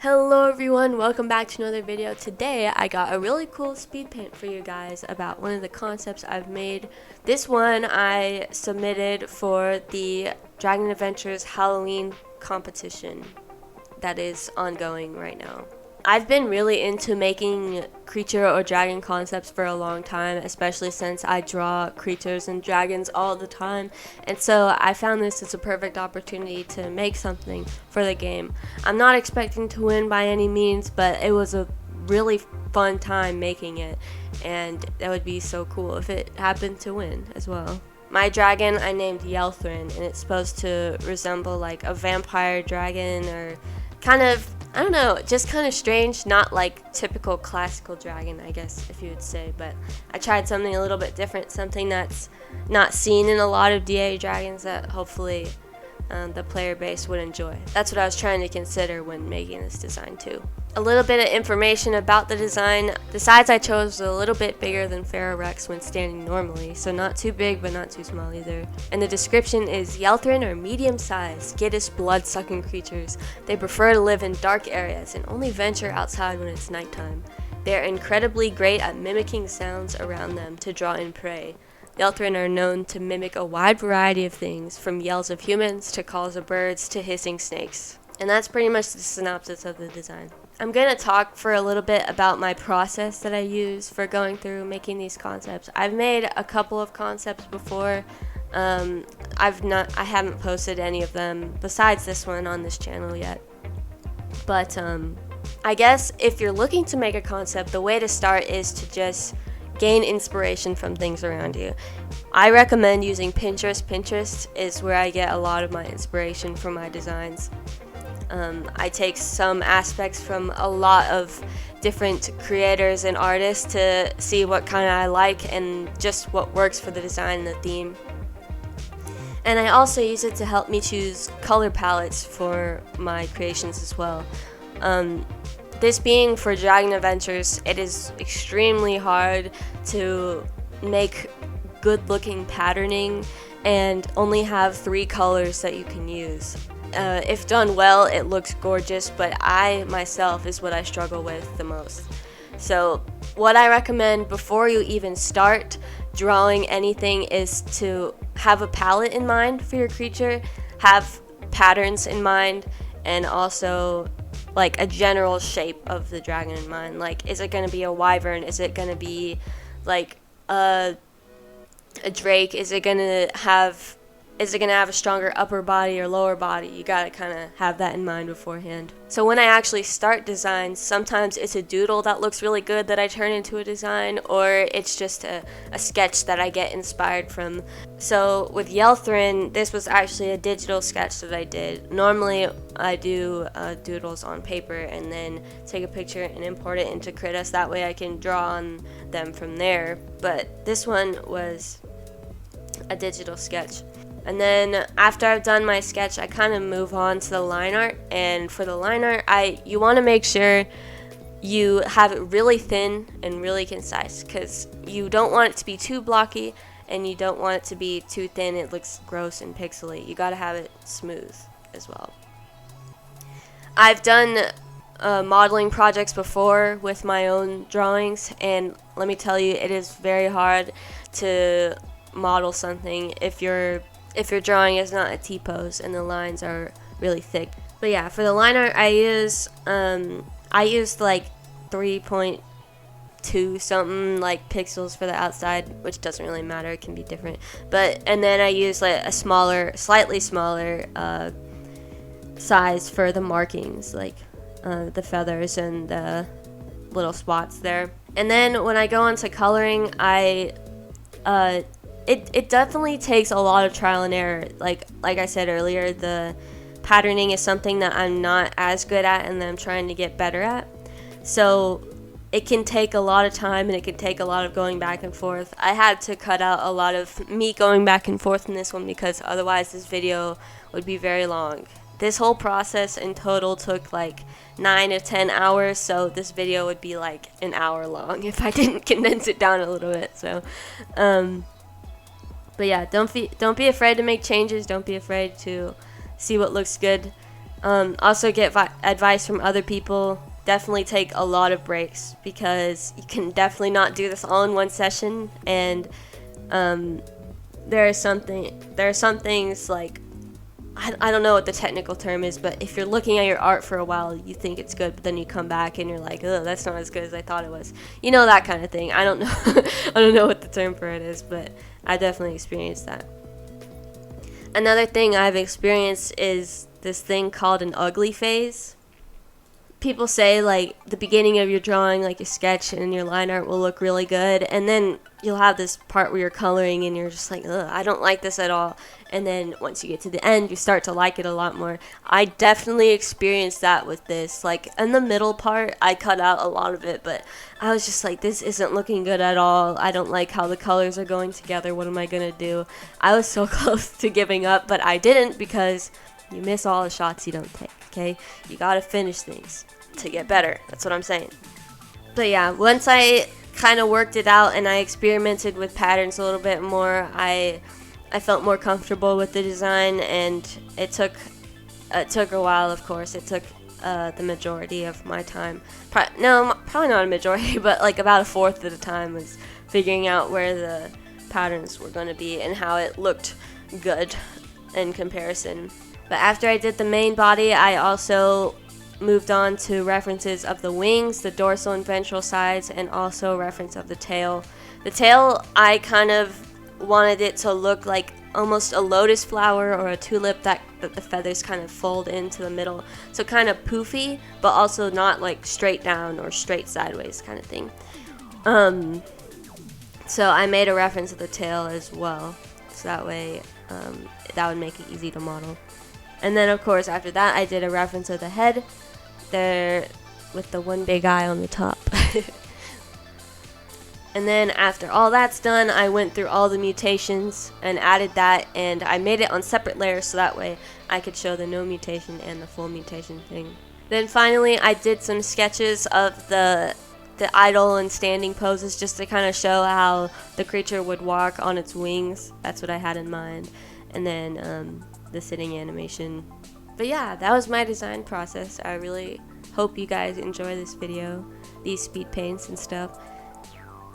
Hello everyone, welcome back to another video. Today I got a really cool speed paint for you guys about one of the concepts I've made. This one I submitted for the Dragon Adventures Halloween competition that is ongoing right now. I've been really into making creature or dragon concepts for a long time, especially since I draw creatures and dragons all the time, and so I found this as a perfect opportunity to make something for the game. I'm not expecting to win by any means, but it was a really fun time making it, and that would be so cool if it happened to win as well. My dragon I named YELTHERN, and it's supposed to resemble like a vampire dragon or kind of, I don't know, just kind of strange, not like typical classical dragon, I guess, if you would say, but I tried something a little bit different, something that's not seen in a lot of DA dragons that hopefully the player base would enjoy. That's what I was trying to consider when making this design too. A little bit of information about the design. The size I chose was a little bit bigger than Pharaoh Rex when standing normally, so not too big but not too small either. And the description is, YELTHERN are medium-sized, skittish, blood-sucking creatures. They prefer to live in dark areas and only venture outside when it's nighttime. They are incredibly great at mimicking sounds around them to draw in prey. YELTHERN are known to mimic a wide variety of things, from yells of humans to calls of birds to hissing snakes. And that's pretty much the synopsis of the design. I'm going to talk for a little bit about my process that I use for going through making these concepts. I've made a couple of concepts before. I haven't posted any of them besides this one on this channel yet. But I guess if you're looking to make a concept, the way to start is to just gain inspiration from things around you. I recommend using Pinterest. Pinterest is where I get a lot of my inspiration for my designs. I take some aspects from a lot of different creators and artists to see what kind I like and just what works for the design and the theme. And I also use it to help me choose color palettes for my creations as well. This being for Dragon Adventures, it is extremely hard to make good looking patterning and only have 3 colors that you can use. If done well, it looks gorgeous, but I myself is what I struggle with the most. So what I recommend before you even start drawing anything is to have a palette in mind for your creature, have patterns in mind, and also like a general shape of the dragon in mind. Like, is it going to be a wyvern? Is it going to be like a drake? Is it going to have a stronger upper body or lower body? You gotta kind of have that in mind beforehand. So when I actually start designs, sometimes it's a doodle that looks really good that I turn into a design, or it's just a sketch that I get inspired from. So with YELTHERN, this was actually a digital sketch that I did. Normally I do doodles on paper and then take a picture and import it into Critus. That way I can draw on them from there. But this one was a digital sketch. And then after I've done my sketch, I kind of move on to the line art. And for the line art, you want to make sure you have it really thin and really concise, because you don't want it to be too blocky and you don't want it to be too thin. It looks gross and pixely. You got to have it smooth as well. I've done modeling projects before with my own drawings, and let me tell you, it is very hard to model something if your drawing is not a T-pose and the lines are really thick. But yeah, for the line art, I used like 3.2 something like pixels for the outside, which doesn't really matter, it can be different. And then I used like a slightly smaller size for the markings, like the feathers and the little spots there. And then when I go into coloring, It definitely takes a lot of trial and error. Like I said earlier, the patterning is something that I'm not as good at and that I'm trying to get better at. So it can take a lot of time and it can take a lot of going back and forth. I had to cut out a lot of me going back and forth in this one because otherwise this video would be very long. This whole process in total took like 9 to 10 hours, so this video would be like an hour long if I didn't condense it down a little bit. So but yeah, don't be afraid to make changes. Don't be afraid to see what looks good. Also get advice from other people. Definitely take a lot of breaks, because you can definitely not do this all in one session. And there are some things like, I don't know what the technical term is, but if you're looking at your art for a while, you think it's good, but then you come back and you're like, oh, that's not as good as I thought it was. You know, that kind of thing. I don't know. I don't know what the term for it is, but I definitely experienced that. Another thing I've experienced is this thing called an ugly phase. People say, like, the beginning of your drawing, like your sketch and your line art, will look really good, and then you'll have this part where you're coloring and you're just like, ugh, I don't like this at all. And then once you get to the end, you start to like it a lot more. I definitely experienced that with this. Like, in the middle part, I cut out a lot of it, but I was just like, this isn't looking good at all. I don't like how the colors are going together. What am I gonna do? I was so close to giving up, but I didn't, because you miss all the shots you don't take, okay? You gotta finish things to get better. That's what I'm saying. But yeah, once I kind of worked it out and I experimented with patterns a little bit more, I felt more comfortable with the design, and it took a while, of course. It took the majority of my time. Probably not a majority, but like about a fourth of the time was figuring out where the patterns were going to be and how it looked good in comparison. But after I did the main body, I also moved on to references of the wings, the dorsal and ventral sides, and also reference of the tail. The tail, I kind of wanted it to look like almost a lotus flower or a tulip that the feathers kind of fold into the middle. So kind of poofy, but also not like straight down or straight sideways kind of thing. So I made a reference of the tail as well. So that way, that would make it easy to model. And then, of course, after that, I did a reference of the head there with the one big eye on the top. And then after all that's done, I went through all the mutations and added that, and I made it on separate layers so that way I could show the no mutation and the full mutation thing. Then finally, I did some sketches of the idle and standing poses, just to kind of show how the creature would walk on its wings. That's what I had in mind. And then the sitting animation. But yeah, that was my design process. I really hope you guys enjoy this video, these speed paints and stuff.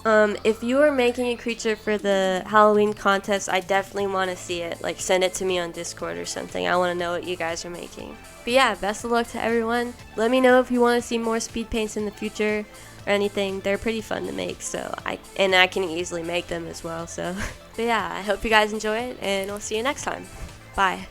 If you are making a creature for the Halloween contest, I definitely want to see it. Like, send it to me on Discord or something. I want to know what you guys are making. But yeah, best of luck to everyone. Let me know if you want to see more speed paints in the future or anything. They're pretty fun to make, so I can easily make them as well. So, but yeah, I hope you guys enjoy it, and I'll see you next time. Bye.